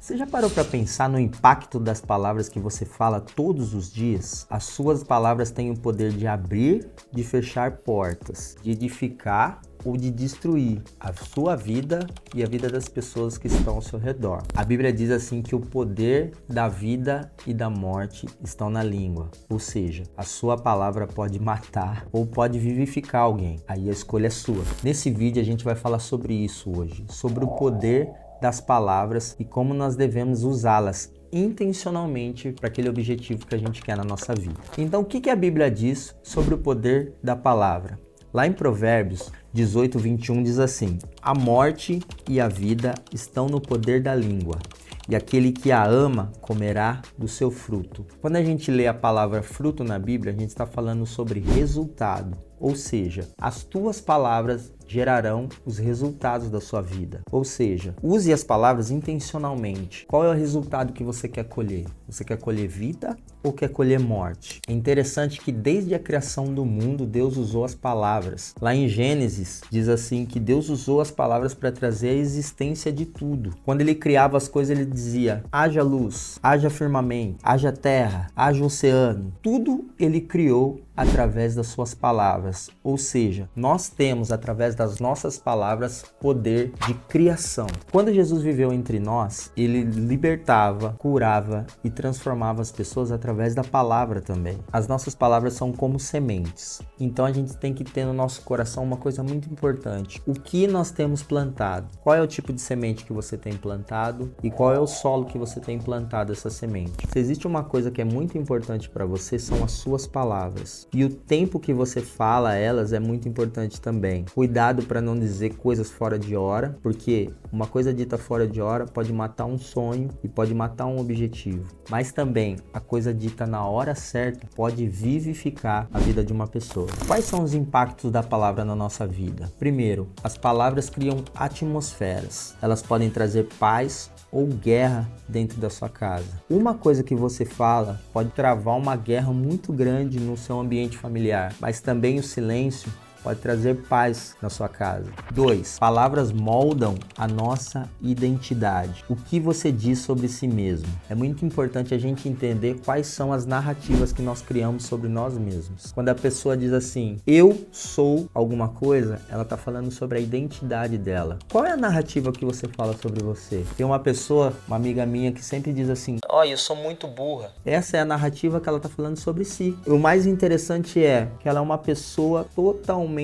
Você já parou para pensar no impacto das palavras que você fala todos os dias? As suas palavras têm o poder de abrir, de fechar portas, de edificar ou de destruir a sua vida e a vida das pessoas que estão ao seu redor. A Bíblia diz assim que o poder da vida e da morte estão na língua, ou seja, a sua palavra pode matar ou pode vivificar alguém, aí a escolha é sua. Nesse vídeo a gente vai falar sobre isso hoje, sobre o poder das palavras e como nós devemos usá-las intencionalmente para aquele objetivo que a gente quer na nossa vida. Então o que a Bíblia diz sobre o poder da palavra? Lá em Provérbios 18, 21 diz assim: a morte e a vida estão no poder da língua, e aquele que a ama comerá do seu fruto. Quando a gente lê a palavra fruto na Bíblia, a gente está falando sobre resultado, ou seja, as tuas palavras gerarão os resultados da sua vida. Ou seja, use as palavras intencionalmente. Qual é o resultado que você quer colher? Você quer colher vida ou quer colher morte? É interessante que desde a criação do mundo, Deus usou as palavras. Lá em Gênesis, diz assim que Deus usou as palavras para trazer a existência de tudo. Quando ele criava as coisas, ele dizia: haja luz, haja firmamento, haja terra, haja oceano. Tudo ele criou através das suas palavras. Ou seja, nós temos através das nossas palavras poder de criação. Quando Jesus viveu entre nós, ele libertava, curava e transformava as pessoas através da palavra também. As nossas palavras são como sementes. Então a gente tem que ter no nosso coração uma coisa muito importante: o que nós temos plantado? Qual é o tipo de semente que você tem plantado e qual é o solo que você tem plantado essa semente? Se existe uma coisa que é muito importante para você, são as suas palavras. E o tempo que você fala elas é muito importante também. Cuidado para não dizer coisas fora de hora, porque uma coisa dita fora de hora pode matar um sonho e pode matar um objetivo. Mas também a coisa dita na hora certa pode vivificar a vida de uma pessoa. Quais são os impactos da palavra na nossa vida? Primeiro, as palavras criam atmosferas. Elas podem trazer paz ou guerra dentro da sua casa. Uma coisa que você fala pode travar uma guerra muito grande no seu ambiente familiar, mas também o silêncio pode trazer paz na sua casa. 2. Palavras moldam a nossa identidade. O que você diz sobre si mesmo. É muito importante a gente entender quais são as narrativas que nós criamos sobre nós mesmos. Quando a pessoa diz assim, eu sou alguma coisa, ela está falando sobre a identidade dela. Qual é a narrativa que você fala sobre você? Tem uma pessoa, uma amiga minha, que sempre diz assim, olha, eu sou muito burra. Essa é a narrativa que ela está falando sobre si. O mais interessante é que ela é uma pessoa totalmente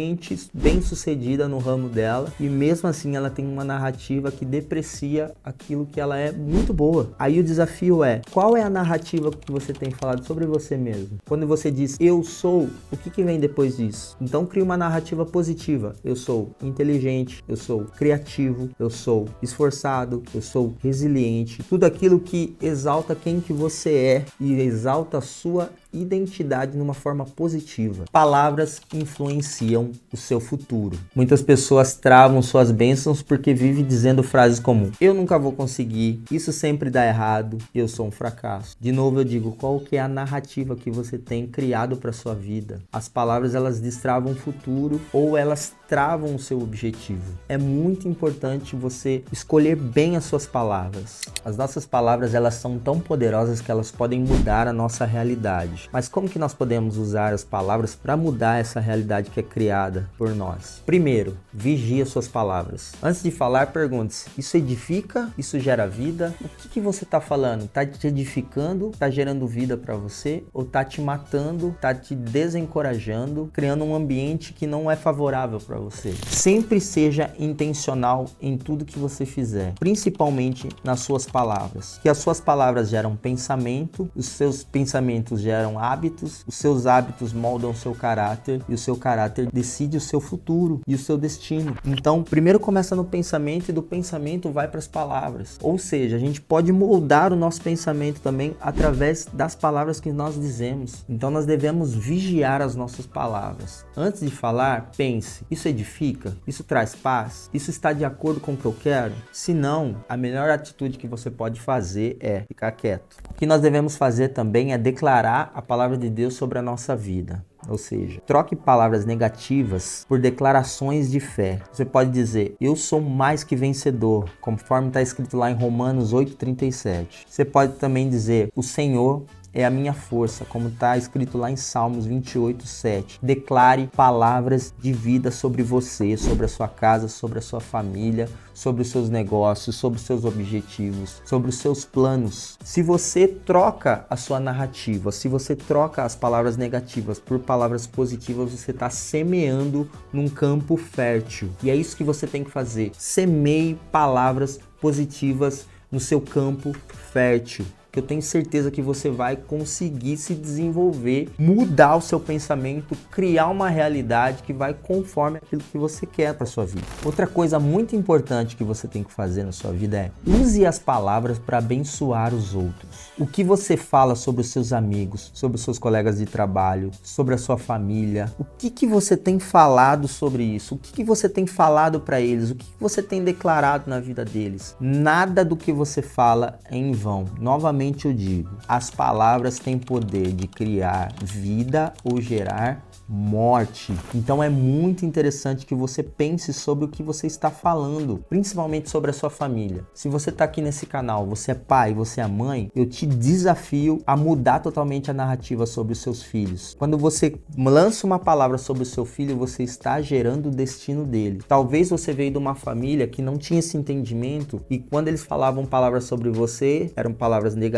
bem sucedida no ramo dela e mesmo assim ela tem uma narrativa que deprecia aquilo que ela é muito boa. Aí o desafio é, qual é a narrativa que você tem falado sobre você mesmo? Quando você diz eu sou, o que vem depois disso? Então cria uma narrativa positiva. Eu sou inteligente, eu sou criativo, eu sou esforçado, eu sou resiliente. Tudo aquilo que exalta quem que você é e exalta a sua identidade numa forma positiva. Palavras influenciam o seu futuro. Muitas pessoas travam suas bênçãos porque vivem dizendo frases como eu nunca vou conseguir, isso sempre dá errado, eu sou um fracasso. De novo eu digo, qual que é a narrativa que você tem criado para sua vida? As palavras elas destravam o futuro ou elas travam o seu objetivo. É muito importante você escolher bem as suas palavras. As nossas palavras elas são tão poderosas que elas podem mudar a nossa realidade. Mas como que nós podemos usar as palavras para mudar essa realidade que é criada por nós? Primeiro, vigie as suas palavras. Antes de falar, pergunte-se, isso edifica? Isso gera vida? O que você está falando? Está te edificando? Está gerando vida para você? Ou está te matando? Está te desencorajando? Criando um ambiente que não é favorável para você? Sempre seja intencional em tudo que você fizer, principalmente nas suas palavras. Que as suas palavras geram pensamento, os seus pensamentos geram hábitos, os seus hábitos moldam o seu caráter e o seu caráter decide o seu futuro e o seu destino. Então, primeiro começa no pensamento e do pensamento vai para as palavras. Ou seja, a gente pode moldar o nosso pensamento também através das palavras que nós dizemos. Então, nós devemos vigiar as nossas palavras. Antes de falar, pense, isso edifica? Isso traz paz? Isso está de acordo com o que eu quero? Se não, a melhor atitude que você pode fazer é ficar quieto. O que nós devemos fazer também é declarar a palavra de Deus sobre a nossa vida. Ou seja, troque palavras negativas por declarações de fé. Você pode dizer, eu sou mais que vencedor, conforme está escrito lá em Romanos 8,37. Você pode também dizer, o Senhor é a minha força, como está escrito lá em Salmos 28:7. Declare palavras de vida sobre você, sobre a sua casa, sobre a sua família, sobre os seus negócios, sobre os seus objetivos, sobre os seus planos. Se você troca a sua narrativa, se você troca as palavras negativas por palavras positivas, você está semeando num campo fértil. E é isso que você tem que fazer. Semeie palavras positivas no seu campo fértil, que eu tenho certeza que você vai conseguir se desenvolver, mudar o seu pensamento, criar uma realidade que vai conforme aquilo que você quer para sua vida. Outra coisa muito importante que você tem que fazer na sua vida é use as palavras para abençoar os outros. O que você fala sobre os seus amigos, sobre os seus colegas de trabalho, sobre a sua família, o que você tem falado sobre isso? O que você tem falado para eles? O que você tem declarado na vida deles? Nada do que você fala é em vão. Novamente eu digo, as palavras têm poder de criar vida ou gerar morte. Então é muito interessante que você pense sobre o que você está falando, principalmente sobre a sua família. Se você está aqui nesse canal, você é pai, você é mãe, eu te desafio a mudar totalmente a narrativa sobre os seus filhos. Quando você lança uma palavra sobre o seu filho, você está gerando o destino dele. Talvez você veio de uma família que não tinha esse entendimento e quando eles falavam palavras sobre você, eram palavras negativas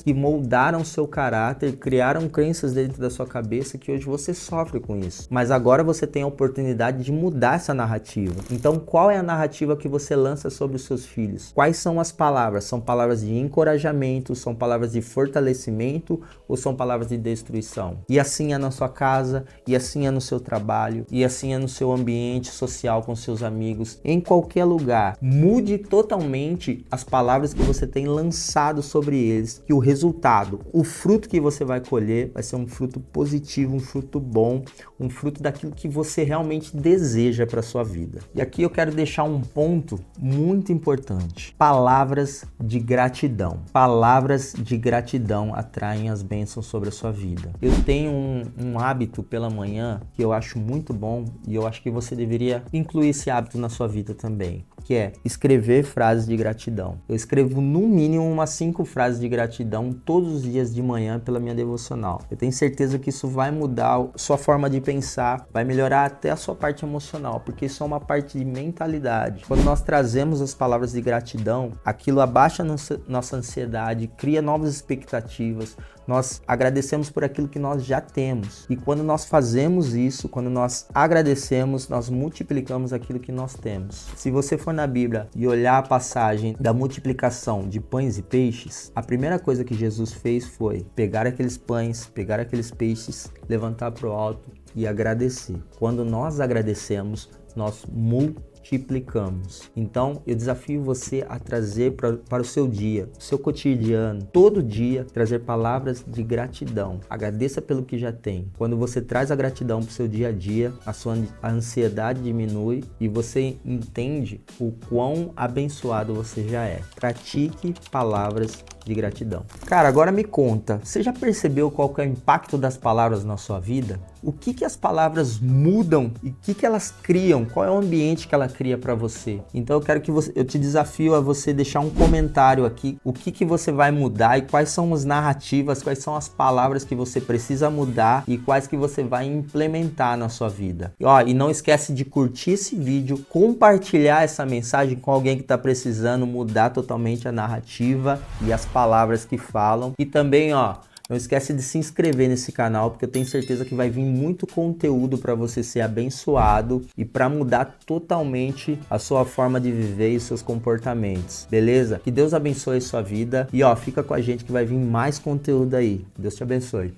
que moldaram o seu caráter, criaram crenças dentro da sua cabeça que hoje você sofre com isso. Mas agora você tem a oportunidade de mudar essa narrativa. Então, qual é a narrativa que você lança sobre os seus filhos? Quais são as palavras? São palavras de encorajamento? São palavras de fortalecimento? Ou são palavras de destruição? E assim é na sua casa, e assim é no seu trabalho, e assim é no seu ambiente social com seus amigos, em qualquer lugar. Mude totalmente as palavras que você tem lançado sobre eles, que o resultado, o fruto que você vai colher vai ser um fruto positivo, um fruto bom, um fruto daquilo que você realmente deseja para sua vida. E aqui eu quero deixar um ponto muito importante. Palavras de gratidão. Palavras de gratidão atraem as bênçãos sobre a sua vida. Eu tenho um hábito pela manhã que eu acho muito bom e eu acho que você deveria incluir esse hábito na sua vida também, que é escrever frases de gratidão. Eu escrevo no mínimo umas 5 frases de gratidão todos os dias de manhã pela minha devocional. Eu tenho certeza que isso vai mudar a sua forma de pensar, vai melhorar até a sua parte emocional, porque isso é uma parte de mentalidade. Quando nós trazemos as palavras de gratidão, aquilo abaixa nossa ansiedade, cria novas expectativas, nós agradecemos por aquilo que nós já temos. E quando nós fazemos isso, quando nós agradecemos, nós multiplicamos aquilo que nós temos. Se você for na Bíblia e olhar a passagem da multiplicação de pães e peixes, a primeira coisa que Jesus fez foi pegar aqueles pães, pegar aqueles peixes, levantar para o alto e agradecer. Quando nós agradecemos, nós multiplicamos. Então, eu desafio você a trazer para o seu dia, o seu cotidiano, todo dia, trazer palavras de gratidão. Agradeça pelo que já tem. Quando você traz a gratidão para o seu dia a dia, a ansiedade diminui e você entende o quão abençoado você já é. Pratique palavras de gratidão. Cara, agora me conta, você já percebeu qual que é o impacto das palavras na sua vida? O que as palavras mudam e o que elas criam? Qual é o ambiente que ela cria para você? Então eu te desafio a você deixar um comentário aqui, o que você vai mudar e quais são as narrativas, quais são as palavras que você precisa mudar e quais que você vai implementar na sua vida. E não esquece de curtir esse vídeo, compartilhar essa mensagem com alguém que está precisando mudar totalmente a narrativa e as palavras que falam. E também, não esquece de se inscrever nesse canal, porque eu tenho certeza que vai vir muito conteúdo para você ser abençoado e para mudar totalmente a sua forma de viver e seus comportamentos, beleza? Que Deus abençoe a sua vida e fica com a gente que vai vir mais conteúdo aí. Deus te abençoe.